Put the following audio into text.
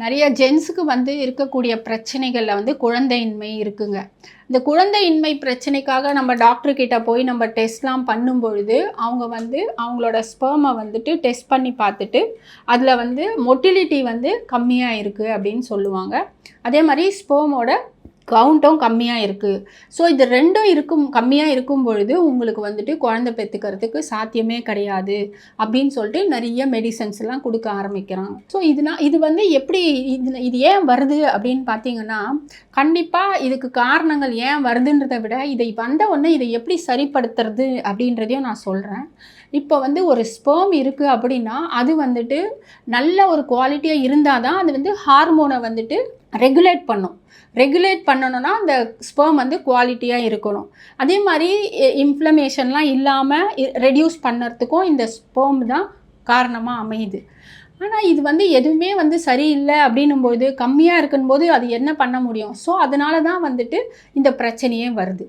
நிறைய ஜென்ஸுக்கு வந்து இருக்கக்கூடிய பிரச்சனைகள்ல வந்து குழந்தையின்மை இருக்குங்க. இந்த குழந்தையின்மை பிரச்சனைக்காக நம்ம டாக்டர் கிட்ட போய் நம்ம டெஸ்ட்லாம் பண்ணும்பொழுது, அவங்க வந்து அவங்களோட ஸ்பெர்ம வந்துட்டு டெஸ்ட் பண்ணி பார்த்துட்டு, அதில வந்து மொட்டிலிட்டி வந்து கம்மியா இருக்கு அப்படின்னு சொல்லுவாங்க. அதே மாரி ஸ்பெர்மோட கவுண்ட்டும் கம்மியா இருக்கு. ஸோ இது 2ம் கம்மியா இருக்கும் பொழுது, உங்களுக்கு வந்துட்டு குழந்தை பெத்துக்கிறதுக்கு சாத்தியமே கிடையாது. அப்படின்னு சொல்லிட்டு நெறைய மெடிசின்ஸ்லாம் குடுக்க ஆரம்பிக்கிறாங்க. ஸோ இது வந்து எப்படி இது ஏன் வருது அப்படின்னு பார்த்தீங்கன்னா, கண்டிப்பா இதுக்கு காரணங்கள் ஏன் வருதுன்றத விட, இதை வந்த உடனே இதை எப்படி சரிப்படுத்துறது அப்படின்றதையும் நான் சொல்றேன். இப்போ வந்து ஒரு ஸ்பெர்ம் இருக்கு அப்படின்னா, அது வந்துட்டு நல்ல ஒரு குவாலிட்டியா இருந்தா தான் அது வந்து ஹார்மோன வந்துட்டு ரெகுலேட் பண்ணும். ரெகுலேட் பண்ணணும்னா, அந்த ஸ்பெர்ம் வந்து குவாலிட்டியா இருக்கணும். அதே மாரி இன்ஃப்ளமேஷன்லாம் இல்லாம ரெட்யூஸ் பண்ணறதுக்கும் இந்த ஸ்பெர்ம் தான் காரணமா அமையுது. ஆனா, இது வந்து எதுவுமே வந்து சரியில்ல அப்படின்னும்போது, கம்மியா இருக்கும்போது அது என்ன பண்ண முடியும்? ஸோ, அதனால தான் வந்துட்டு இந்த பிரச்சனையே வருது.